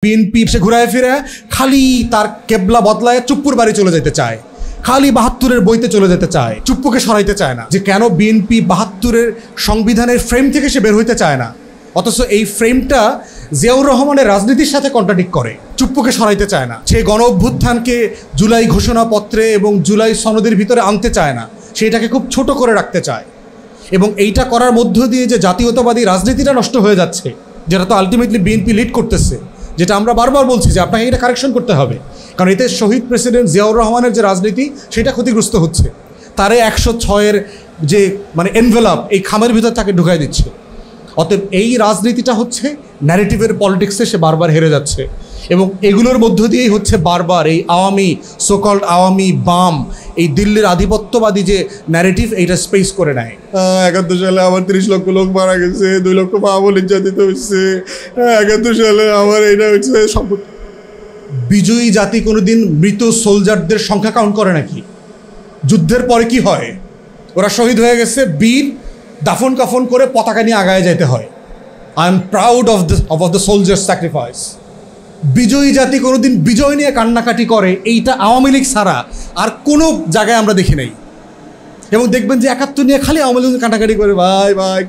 BNP সে ঘুরায় ফিরে খালি তার কেবলা বদলায় চুপ্পুর বাড়ি চলে যেতে চায়, খালি ৭২-এর বইতে চলে যেতে চায়, চুপ্পুকে সরাইতে চায় না। যে কেন বিএনপি ৭২-এর সংবিধানের ফ্রেম থেকে সে বের হইতে চায় না, অথচ এই ফ্রেমটা জিয়াউর রহমানের রাজনীতির সাথে কন্ট্রাডিক্ট করে। চুপ্পুকে সরাইতে চায় না, সে গণ অভ্যুত্থানকে জুলাই ঘোষণাপত্রে এবং জুলাই সনদের ভিতরে আনতে চায় না, সেটাকে খুব ছোট করে রাখতে চায়। এবং এইটা করার মধ্য দিয়ে যে জাতীয়তাবাদী রাজনীতিটা নষ্ট হয়ে যাচ্ছে, যেটা তো আলটিমেটলি বিএনপি লিড করতেছে, যেটা আমরা বারবার বলছি যে আপনাকে এটা কারেকশন করতে হবে, কারণ এতে শহীদ প্রেসিডেন্ট জিয়াউর রহমানের যে রাজনীতি সেটা ক্ষতিগ্রস্ত হচ্ছে। তারে ১০৬-এর যে এনভেলপ এই খামের ভিতর তাকে ঢুকাই দিচ্ছে। অতএব এই রাজনীতিটা হচ্ছে ন্যারেটিভের পলিটিক্সে সে বারবার হেরে যাচ্ছে, এবং এগুলোর মধ্য দিয়েই হচ্ছে বারবার এই আওয়ামী সোকল্ড আওয়ামী বাম এই দিল্লির আধিপত্যবাদী যে ন্যারেটিভ এইটা স্পেস করে নেয়। ৭১ সালে আমার ৩০ লক্ষ লোক মারা গেছে, ২ লক্ষ মা-বোন নির্যাতিত হচ্ছে, ৭১ সালে আমার এইটা হচ্ছে সম্পদ। বিজয়ী জাতি কোনোদিন মৃত সোলজারদের সংখ্যা কাউন্ট করে নাকি? যুদ্ধের পরে কি হয়, ওরা শহীদ হয়ে গেছে, বীর দাফন কাফন করে পতাকা নিয়ে আগায় যেতে হয়। I am proud of the soldiers sacrifice. বিজয়ী জাতি কোনোদিন বিজয় নিয়ে কান্নাকাটি করে, এইটা আওয়ামী লীগ ছাড়া আর কোনো জায়গায় আমরা দেখি নাই। এবং দেখবেন যে ৭১ নিয়ে খালি আওয়ামী লীগ কান্নাকাটি করে, ভাই ভাই,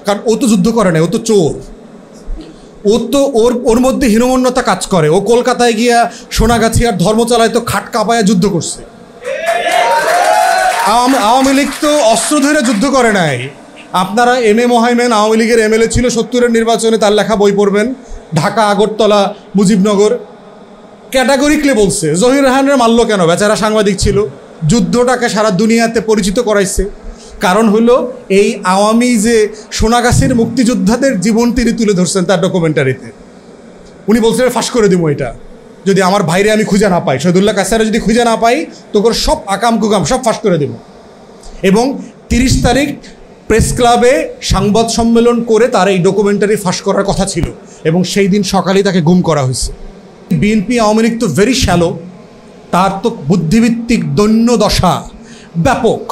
কারণ ও তো যুদ্ধ করে না, ও তো চোর, ও তো ওর মধ্যে হীনমন্যতা কাজ করে। ও কলকাতায় গিয়া সোনাগাছি আর ধর্মতলায় তো খাট কাঁপায়া যুদ্ধ করছে। আওয়ামী লীগ তো অস্ত্র ধরে যুদ্ধ করে নাই। আপনারা এম.এ. মোহাইমেন আওয়ামী লীগের এমএলএ ছিল ৭০-এর নির্বাচনে, তার লেখা বই পড়বেন, ঢাকা, আগরতলা, মুজিবনগর, ক্যাটাগরিকলি বলছে জহির রায়হানের মারল কেন? বেচারা সাংবাদিক ছিল, যুদ্ধটাকে সারা দুনিয়াতে পরিচিত করাইছে। কারণ হলো এই আওয়ামী যে সোনাগাছির মুক্তিযোদ্ধাদের জীবন তিনি তুলে ধরছেন তার ডকুমেন্টারিতে। উনি বলছিলেন ফাঁস করে দিব এটা, যদি আমার ভাইরে আমি খুঁজে না পাই, শহীদুল্লাহ কায়সারে যদি খুঁজে না পাই, তো করে সব আকাম কুকাম সব ফাঁস করে দেব। এবং ৩০ তারিখ প্রেস ক্লাবে সংবাদ সম্মেলন করে তার এই ডকুমেন্টারি ফাঁস করার কথা ছিল, এবং সেই দিন সকালেই তাকে গুম করা হয়েছে। বিএনপি আওয়ামী লীগ তো ভেরি শ্যালো, তার তো বুদ্ধিভিত্তিক দৈন্য দশা ব্যাপক।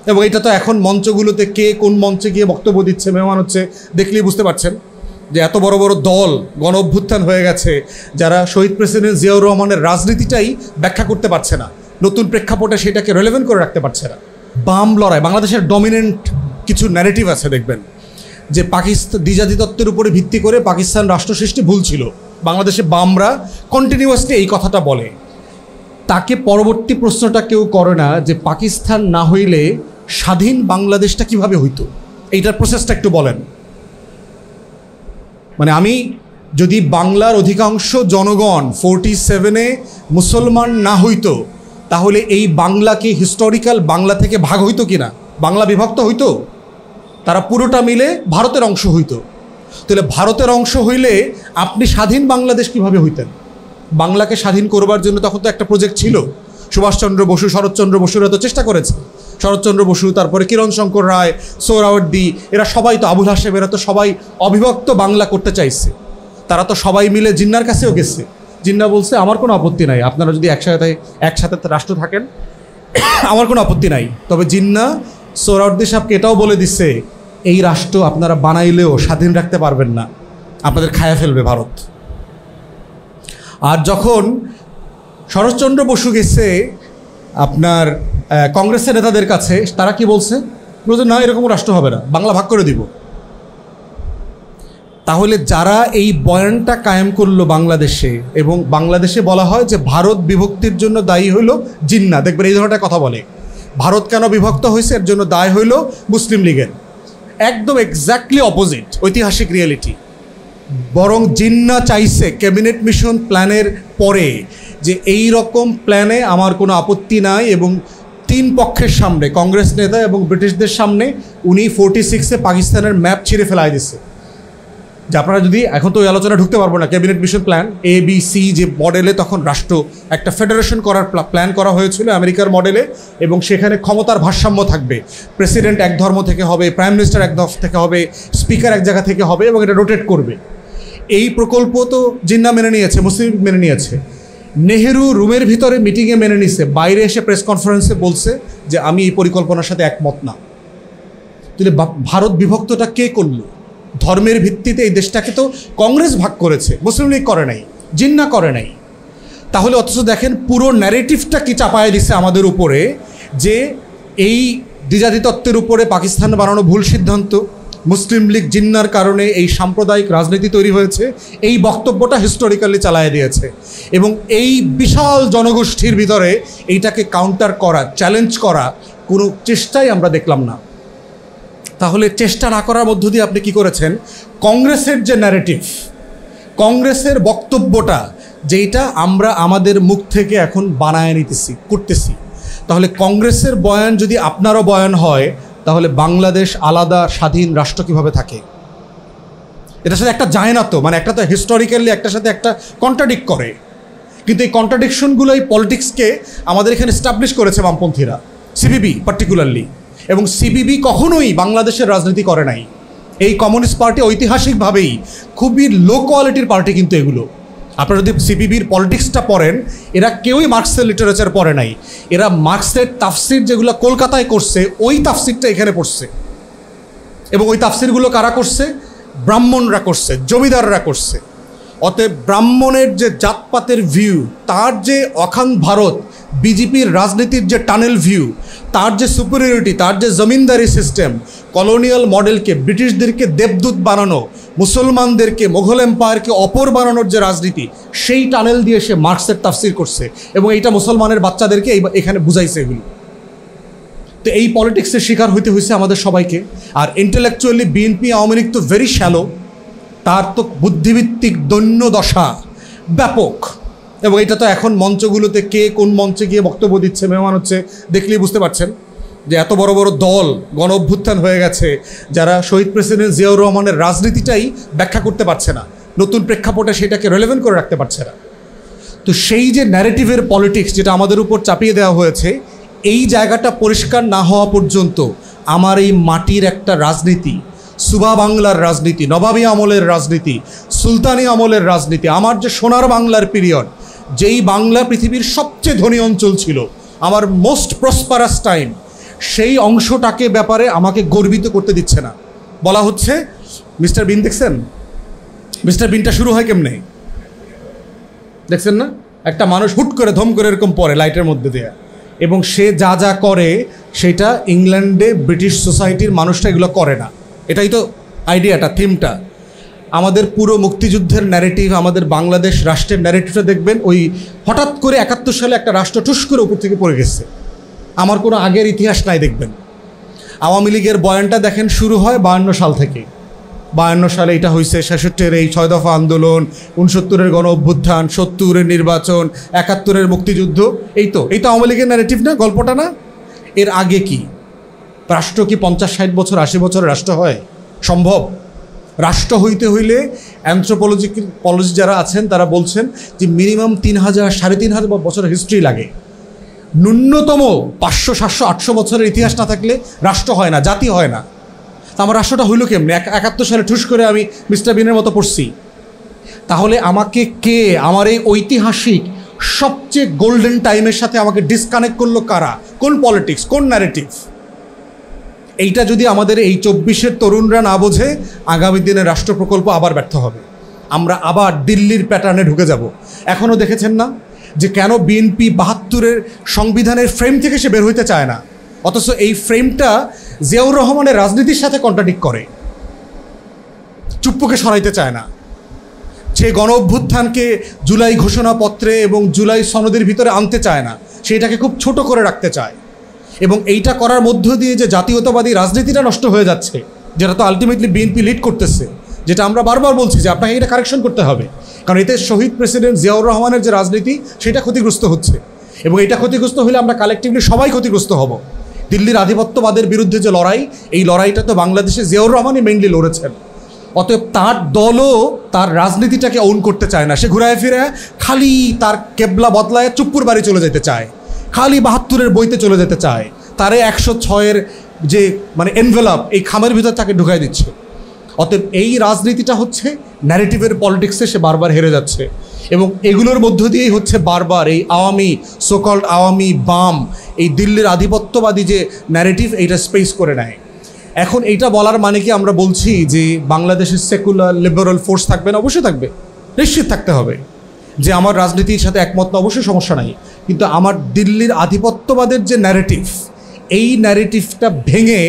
এবং এটা তো এখন মঞ্চগুলোতে কে কোন মঞ্চে গিয়ে বক্তব্য দিচ্ছে, মেহমান হচ্ছে, দেখলেই বুঝতে পারছেন যে এত বড় বড় দল গণ অভ্যুত্থান হয়ে গেছে, যারা শহীদ প্রেসিডেন্ট জিয়াউর রহমানের রাজনীতিটাই ব্যাখ্যা করতে পারছে না, নতুন প্রেক্ষাপটে সেটাকে রেলেভেন্ট করে রাখতে পারছে না। বাম লড়াই, বাংলাদেশের ডমিনেন্ট কিছু ন্যারেটিভ আছে দেখবেন যে পাকিস্তান দ্বিজাতিতত্ত্বের উপরে ভিত্তি করে পাকিস্তান রাষ্ট্র সৃষ্টি ভুল ছিল। বাংলাদেশে বামরা কন্টিনিউয়াসলি এই কথাটা বলে। তাকে পরবর্তী প্রশ্নটা কেউ করে না যে পাকিস্তান না হইলে স্বাধীন বাংলাদেশটা কিভাবে হইতো, এইটার প্রসেসটা একটু বলেন। আমি যদি বাংলার অধিকাংশ জনগণ 47-এ মুসলমান না হইতো, তাহলে এই বাংলাকে হিস্টোরিক্যাল বাংলা থেকে ভাগ হইতো কিনা? বাংলা বিভক্ত হইতো, তারা পুরোটা মিলে ভারতের অংশ হইতো। তাহলে ভারতের অংশ হইলে আপনি স্বাধীন বাংলাদেশ কিভাবে হইতেন? বাংলাকে স্বাধীন করবার জন্য তখন তো একটা প্রজেক্ট ছিল। সুভাষচন্দ্র বসু, শরৎচন্দ্র বসুরা তো চেষ্টা করেছে। শরৎচন্দ্র বসু, তারপরে কিরণ শঙ্কর রায়, সোহরাওয়ার্দী, এরা সবাই তো, আবুল হাশেম, এরা তো সবাই অবিভক্ত বাংলা করতে চাইছে। তারা তো সবাই মিলে জিন্নার কাছেও গেছে। জিন্না বলছে আমার কোনো আপত্তি নাই, আপনারা যদি একসাথে রাষ্ট্র থাকেন আমার কোনো আপত্তি নাই। তবে জিন্না সোহরাওয়ার্দী সাহেবকে এটাও বলে দিচ্ছে এই রাষ্ট্র আপনারা বানাইলেও স্বাধীন রাখতে পারবেন না, আপনাদের খায়া ফেলবে ভারত। আর যখন শরৎচন্দ্র বসু গেছে আপনার কংগ্রেসের নেতাদের কাছে, তারা কি বলছে? বলছে না, এরকম রাষ্ট্র হবে না, বাংলা ভাগ করে দিব। তাহলে যারা এই বয়ানটা কায়েম করলো বাংলাদেশে, এবং বাংলাদেশে বলা হয় যে ভারত বিভক্তির জন্য দায়ী হইল জিন্না, দেখবেন এই ধরনের কথা বলে, ভারত কেন বিভক্ত হয়েছে এর জন্য দায় হইল মুসলিম লীগের। একদম এক্স্যাক্টলি অপোজিট ঐতিহাসিক রিয়েলিটি। বরং জিন্না চাইছে ক্যাবিনেট মিশন প্ল্যানের পরে যে এই রকম প্ল্যানে আমার কোনো আপত্তি নাই, এবং 3 পক্ষের সামনে, কংগ্রেস নেতা এবং ব্রিটিশদের সামনে উনি 46-এ পাকিস্তানের ম্যাপ ছিঁড়ে ফেলাই দিছে। যে আপনারা যদি, এখন তো ওই আলোচনা ঢুকতে পারবো না, ক্যাবিনেট মিশন প্ল্যান ABC যে মডেলে তখন রাষ্ট্র একটা ফেডারেশন করার প্ল্যান করা হয়েছিল আমেরিকার মডেলে, এবং সেখানে ক্ষমতার ভারসাম্য থাকবে, প্রেসিডেন্ট এক ধর্ম থেকে হবে, প্রাইম মিনিস্টার এক ধর্ম থেকে হবে, স্পিকার এক জায়গা থেকে হবে, এবং এটা রোটেট করবে। এই প্রকল্প তো জিন্না মেনে নিয়েছে, মুসলিম মেনে নিয়েছে। নেহেরু রুমের ভিতরে মিটিংয়ে মেনে নিছে, বাইরে এসে প্রেস কনফারেন্সে বলছে যে আমি এই পরিকল্পনার সাথে একমত না। তাহলে ভারত বিভক্তটা কে করলো? ধর্মের ভিত্তিতে এই দেশটাকে তো কংগ্রেস ভাগ করেছে, মুসলিম লীগ করে নাই। জিন্না করে নাই। তাহলে অথচ দেখেন পুরো ন্যারেটিভটা কি চাপায় দিছে আমাদের উপরে, যে এই দ্বিজাতি তত্ত্বের উপরে পাকিস্তান বানানো ভুল সিদ্ধান্ত, মুসলিম লীগ জিন্নার কারণে এই সাম্প্রদায়িক রাজনীতি তৈরি হয়েছে, এই বক্তব্যটা হিস্টোরিক্যালি চালায় দিয়েছে। এবং এই বিশাল জনগোষ্ঠীর ভিতরে এইটাকে কাউন্টার করা, চ্যালেঞ্জ করা কোনো চেষ্টাই আমরা দেখলাম না। তাহলে চেষ্টা না করার মধ্য দিয়ে আপনি কি করেছেন, কংগ্রেসের যে ন্যারেটিভ, কংগ্রেসের বক্তব্যটা যেইটা আমরা আমাদের মুখ থেকে এখন বানায় নিতেছি, করতেছি, তাহলে কংগ্রেসের বয়ান যদি আপনারও বয়ান হয়, তাহলে বাংলাদেশ আলাদা স্বাধীন রাষ্ট্র কীভাবে থাকে? এটার সাথে একটা যায় না তো, মানে একটা তো হিস্টোরিক্যালি একটার সাথে একটা কন্ট্রাডিক্ট করে। কিন্তু এই কন্ট্রাডিকশনগুলো এই পলিটিক্সকে আমাদের এখানে এস্টাবলিশ করেছে বামপন্থীরা, সিপিবি পার্টিকুলারলি। এবং সিপিবি কখনোই বাংলাদেশের রাজনীতি করে নাই। এই কমিউনিস্ট পার্টি ঐতিহাসিকভাবেই খুবই লো কোয়ালিটির পার্টি, কিন্তু এগুলো আপনারা যদি সিপিবির পলিটিক্সটা পড়েন, এরা কেউই মার্কসের লিটারেচার পড়ে নাই। এরা মার্কসের তাফসির যেগুলো কলকাতায় করছে, ওই তাফসিরটা এখানে পড়ছে। এবং ওই তাফসিরগুলো কারা করছে? ব্রাহ্মণরা করছে, জমিদাররা করছে। অতএব ব্রাহ্মণের যে জাতপাতের ভিউ, তার যে অখান ভারত বিজেপির রাজনীতির যে টানেল ভিউ, তার যে সুপিরিয়রিটি, তার যে জমিনদারি সিস্টেম, কলোনিয়াল মডেলকে, ব্রিটিশদেরকে দেবদূত বানানো, মুসলমানদেরকে, মোঘল এম্পায়ারকে অপর বানানোর যে রাজনীতি, সেই টানেল দিয়ে সে মার্কসের তাফসির করছে। এবং এইটা মুসলমানের বাচ্চাদেরকে এখানে বুঝাইছে এগুলো। তো এই পলিটিক্সের শিকার হইতে হয়েছে আমাদের সবাইকে। আর ইন্টেলেকচুয়ালি বিএনপি আওয়ামী লীগ তো ভেরি শ্যালো, তার তো বুদ্ধিভিত্তিক দৈন্য দশা ব্যাপক। এবং এটা তো এখন মঞ্চগুলোতে কে কোন মঞ্চে গিয়ে বক্তব্য দিচ্ছে, মেহমান হচ্ছে, দেখলেই বুঝতে পারছেন যে এত বড় বড় দল গণ অভ্যুত্থান হয়ে গেছে, যারা শহীদ প্রেসিডেন্ট জিয়াউর রহমানের রাজনীতিটাই ব্যাখ্যা করতে পারছে না, নতুন প্রেক্ষাপটে সেটাকে রেলেভেন্ট করে রাখতে পারছে না। তো সেই যে ন্যারেটিভের পলিটিক্স যেটা আমাদের উপর চাপিয়ে দেওয়া হয়েছে, এই জায়গাটা পরিষ্কার না হওয়া পর্যন্ত আমার এই মাটির একটা রাজনীতি, সুবা বাংলার রাজনীতি, নবাবী আমলের রাজনীতি, সুলতানি আমলের রাজনীতি, আমার যে সোনার বাংলার পিরিয়ড, যেই বাংলা পৃথিবীর সবচেয়ে ধনী অঞ্চল ছিল, আমার মোস্ট প্রসপারাস টাইম, সেই অংশটাকে ব্যাপারে আমাকে গর্বিত করতে দিচ্ছে না। বলা হচ্ছে মিস্টার বিন, দেখছেন মিস্টার বিনটা শুরু হয় কেমনে, দেখছেন না? একটা মানুষ হুট করে ধম করে এরকম পড়ে লাইটের মধ্যে দেয়া, এবং সে যা যা করে সেটা ইংল্যান্ডে ব্রিটিশ সোসাইটির মানুষটা এগুলো করে না। এটাই তো আইডিয়াটা, থিমটা। আমাদের পুরো মুক্তিযুদ্ধের ন্যারেটিভ, আমাদের বাংলাদেশ রাষ্ট্রের ন্যারেটিভটা দেখবেন, ওই হঠাৎ করে 71 সালে একটা রাষ্ট্র ঠুস করে উপর থেকে পড়ে গেছে, আমার কোনো আগের ইতিহাস নাই দেখবেন। আওয়ামী লীগের বয়ানটা দেখেন শুরু হয় 52 সাল থেকে। 52 সালে এটা হয়েছে, 66-এর এই 6 দফা আন্দোলন, 69-এর গণ অভ্যুত্থান, 70-এর নির্বাচন, 71-এর মুক্তিযুদ্ধ। এই তো আওয়ামী লীগের ন্যারেটিভ না, গল্পটা না? এর আগে কি রাষ্ট্র কি 50-60 বছর 80 বছরের রাষ্ট্র হয়? সম্ভব? রাষ্ট্র হইতে হইলে অ্যানথ্রোপোলজি যারা আছেন তারা বলছেন যে মিনিমাম 3000 3500 বছরের হিস্ট্রি লাগে। ন্যূনতম 500 700 800 বছরের ইতিহাস না থাকলে রাষ্ট্র হয় না, জাতি হয় না। আমার রাষ্ট্রটা হইল কেমনি? 71 সালে ঠুস করে আমি মিস্টার বিনের মতো পড়ছি। তাহলে আমাকে কে আমার এই ঐতিহাসিক সবচেয়ে গোল্ডেন টাইমের সাথে আমাকে ডিসকানেক্ট করলো কারা? কোন পলিটিক্স, কোন ন্যারেটিভ? এইটা যদি আমাদের এই 24-এর তরুণরা না বোঝে, আগামী দিনে রাষ্ট্র প্রকল্প আবার ব্যর্থ হবে। আমরা আবার দিল্লির প্যাটার্নে ঢুকে যাব। এখনও দেখেছেন না যে কেন বিএনপি 72-এর সংবিধানের ফ্রেম থেকে সে বের হইতে চায় না, অথচ এই ফ্রেমটা জিয়াউর রহমানের রাজনীতির সাথে কন্ট্রাডিক্ট করে, চুপ্পুকে সরাইতে চায় না। যে গণ অভ্যুত্থানকে জুলাই ঘোষণাপত্রে এবং জুলাই সনদের ভিতরে আনতে চায় না, সেটাকে খুব ছোট করে রাখতে চায়। এবং এইটা করার মধ্য দিয়ে যে জাতীয়তাবাদী রাজনীতিটা নষ্ট হয়ে যাচ্ছে, যেটা তো আলটিমেটলি বিএনপি লিড করতেছে, যেটা আমরা বারবার বলছি যে আপনাকে এটা কারেকশন করতে হবে, কারণ এতে শহীদ প্রেসিডেন্ট জিয়াউর রহমানের যে রাজনীতি সেটা ক্ষতিগ্রস্ত হচ্ছে। এবং এটা ক্ষতিগ্রস্ত হলে আমরা কালেকটিভলি সবাই ক্ষতিগ্রস্ত হব। দিল্লির আধিপত্যবাদের বিরুদ্ধে যে লড়াই, এই লড়াইটা তো বাংলাদেশে জিয়াউর রহমানই মেইনলি লড়েছেন। অতএব তার দলও তার রাজনীতিটাকে ওন করতে চায় না। সে ঘুরায় ফিরে খালি তার কেবলা বদলায় চুপ্পুর বাড়ি চলে যেতে চায়, খালি 72-এর বইতে চলে যেতে চায়, তারে 106-এর যে মানে এনভেলপ এই খামের ভিতর তাকে ঢুকাই দিচ্ছে। অতএব এই রাজনীতিটা হচ্ছে ন্যারেটিভের পলিটিক্সে সে বারবার হেরে যাচ্ছে। এবং এগুলোর মধ্য দিয়েই হচ্ছে বারবার এই আওয়ামী, সোকল্ড আওয়ামী বাম, এই দিল্লির আধিপত্যবাদী যে ন্যারেটিভ, এইটা স্পেস করে নেয়। এখন এইটা বলার মানে কি আমরা বলছি যে বাংলাদেশের সেকুলার লিবারাল ফোর্স থাকবে না? অবশ্যই থাকবে, নিশ্চিত থাকতে হবে। যে আমার রাজনীতির সাথে একমত না, অবশ্যই সমস্যা নাই, কিন্তু আমার দিল্লির আধিপত্যবাদের যে ন্যারেটিভ, এই ন্যারেটিভটা ভেঙে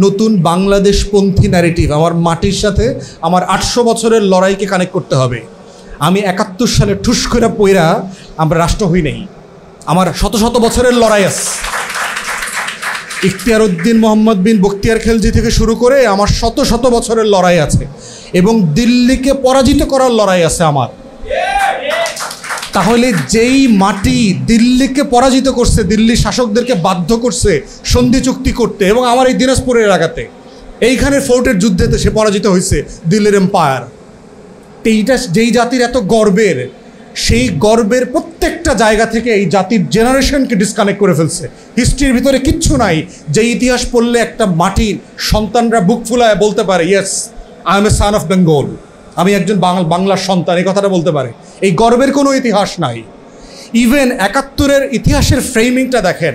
নতুন বাংলাদেশপন্থী ন্যারেটিভ, আমার মাটির সাথে আমার 800 বছরের লড়াইকে কানেক্ট করতে হবে। আমি 71 সালে ঠুস করে পইরা আমরা রাষ্ট্র হই নাই, আমার শত শত বছরের লড়াই আছে। ইখতিয়ার উদ্দিন মোহাম্মদ বিন বখতিয়ার খেলজি থেকে শুরু করে আমার শত শত বছরের লড়াই আছে, এবং দিল্লিকে পরাজিত করার লড়াই আছে আমার। তাহলে যেই মাটি দিল্লিকে পরাজিত করছে, দিল্লি শাসকদেরকে বাধ্য করছে সন্ধি চুক্তি করতে, এবং আমার এই দিনাজপুরের এলাকাতে এইখানে ফোর্টের যুদ্ধেতে সে পরাজিত হয়েছে দিল্লির এম্পায়ার। এইটা যেই জাতির এত গর্বের, সেই গর্বের প্রত্যেকটা জায়গা থেকে এই জাতির জেনারেশনকে ডিসকানেক্ট করে ফেলছে। হিস্ট্রির ভিতরে কিচ্ছু নাই যে ইতিহাস পড়লে একটা মাটির সন্তানরা বুক ফুলায় বলতে পারে, yes I M A son of Bengal, আমি একজন বাংলার সন্তান, এই কথাটা বলতে পারে। এই গর্বের কোনো ইতিহাস নাই। ইভেন 71-এর ইতিহাসের ফ্রেমিংটা দেখেন,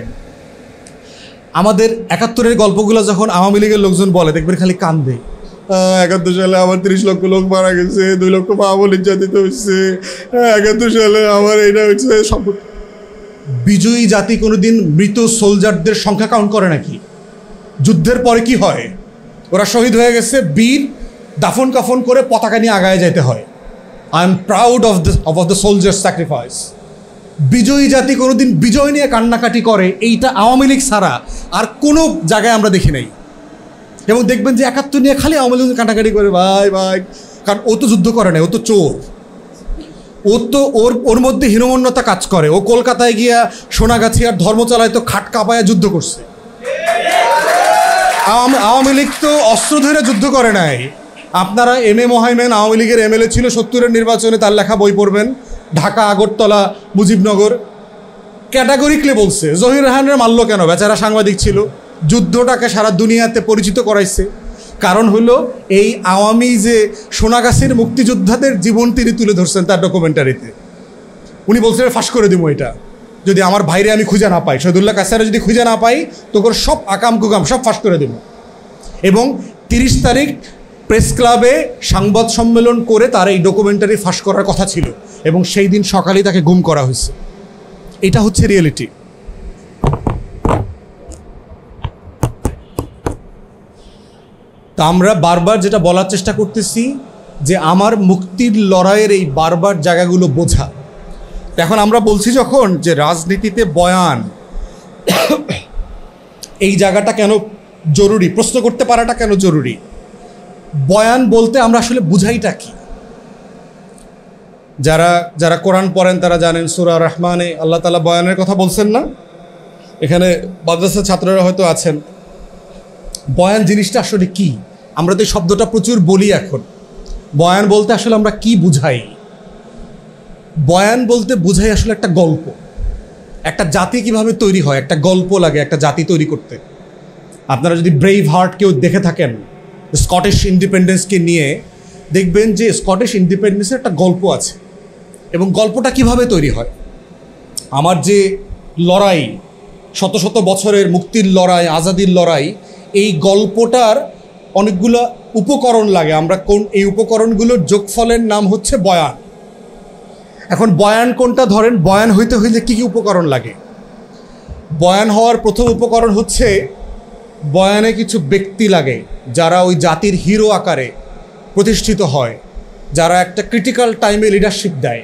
আমাদের 71-এর গল্পগুলো যখন আওয়ামী লীগের লোকজন বলে, দেখবেন খালি কান্দে। 71 সালে আমার 30 লক্ষ লোক মারা গেছে, 2 লক্ষ মা নির্যাতিত হয়েছে, 71 সালে আমার এইটা হচ্ছে সম্পত্তি। বিজয়ী জাতি কোনোদিন মৃত সোলজারদের সংখ্যা কাউন্ট করে নাকি? যুদ্ধের পরে কি হয়? ওরা শহীদ হয়ে গেছে, বীর, দাফন কাফন করে পতাকা নিয়ে আগায় যেতে হয়। I am proud of the soldiers sacrifice. বিজয়ী জাতি কোনোদিন বিজয় নিয়ে কান্নাকাটি করে, এইটা আওয়ামী লীগ ছাড়া আর কোনো জায়গায় আমরা দেখি নাই। এবং দেখবেন যে 71 নিয়ে খালি আওয়ামী লীগ কান্নাকাটি করে, ভাই ভাই, কারণ ও তো যুদ্ধ করে নাই, ও তো চোর, ও তো ওর মধ্যে হীনমন্যতা কাজ করে। ও কলকাতায় গিয়া সোনাগাছি আর ধর্মচালায় তো খাট কাঁপায়া যুদ্ধ করছে। আওয়ামী লীগ তো অস্ত্র ধরে যুদ্ধ করে নাই। আপনারা মোহাইমেন আওয়ামী লীগের এমএলএ ছিল 70-এর নির্বাচনে, তার লেখা বই পড়বেন, ঢাকা, আগরতলা, মুজিবনগর, ক্যাটাগরিকলি বলছে জহির রায়হানের মারল কেন? বেচারা সাংবাদিক ছিল, যুদ্ধটাকে সারা দুনিয়াতে পরিচিত করাইছে। কারণ হলো এই আওয়ামী যে সোনাগাছির মুক্তিযোদ্ধাদের জীবন তিনি তুলে ধরছেন তার ডকুমেন্টারিতে। উনি বলছেন ফাঁস করে দিব এটা, যদি আমার ভাইরে আমি খুঁজে না পাই, শহীদুল্লাহ কাসারে যদি খুঁজে না পাই, তোর সব আকাম কুকাম সব ফাঁস করে দেব। এবং 30 তারিখ প্রেস ক্লাবে সংবাদ সম্মেলন করে তার এই ডকুমেন্টারি ফাঁস করার কথা ছিল, এবং সেই দিন সকালেই তাকে গুম করা হয়েছে। এটা হচ্ছে রিয়েলিটি। তা আমরা বারবার যেটা বলার চেষ্টা করতেছি যে আমার মুক্তির লড়াইয়ের এই বারবার জায়গাগুলো বোঝা। এখন আমরা বলছি যখন যে রাজনীতিতে বয়ান, এই জায়গাটা কেন জরুরি, প্রশ্ন করতে পারাটা কেন জরুরি? বয়ান বলতে আমরা আসলে বুঝাইটা কি? যারা কোরআন পড়েন তারা জানেন, সূরা রহমানে আল্লাহ তাআলা বয়ানের কথা বলছেন না? এখানে মাদ্রাসার ছাত্ররা হয়তো আছেন। বয়ান জিনিসটা আসলে কি? আমরা তো এই শব্দটা প্রচুর বলি এখন। বয়ান বলতে আসলে আমরা কি বুঝাই? বয়ান বলতে বুঝাই আসলে একটা গল্প। একটা জাতি কিভাবে তৈরি হয়, একটা গল্প লাগে একটা জাতি তৈরি করতে। আপনারা যদি ব্রেভ হার্ট কেউ দেখে থাকেন, স্কটিশ ইন্ডিপেন্ডেন্সকে নিয়ে, দেখবেন যে স্কটিশ ইন্ডিপেন্ডেন্সের একটা গল্প আছে, এবং গল্পটা কিভাবে তৈরি হয়। আমার যে লড়াই, শত শত বছরের মুক্তির লড়াই, আজাদির লড়াই, এই গল্পটার অনেকগুলো উপকরণ লাগে। আমরা এই উপকরণগুলোর যোগফলের নাম হচ্ছে বয়ান। এখন বয়ান কোনটা ধরেন, বয়ান হইতে হইলে কী কী উপকরণ লাগে? বয়ান হওয়ার প্রথম উপকরণ হচ্ছে বয়ানে কিছু ব্যক্তি লাগে যারা ওই জাতির হিরো আকারে প্রতিষ্ঠিত হয়, যারা একটা ক্রিটিক্যাল টাইমে লিডারশিপ দেয়।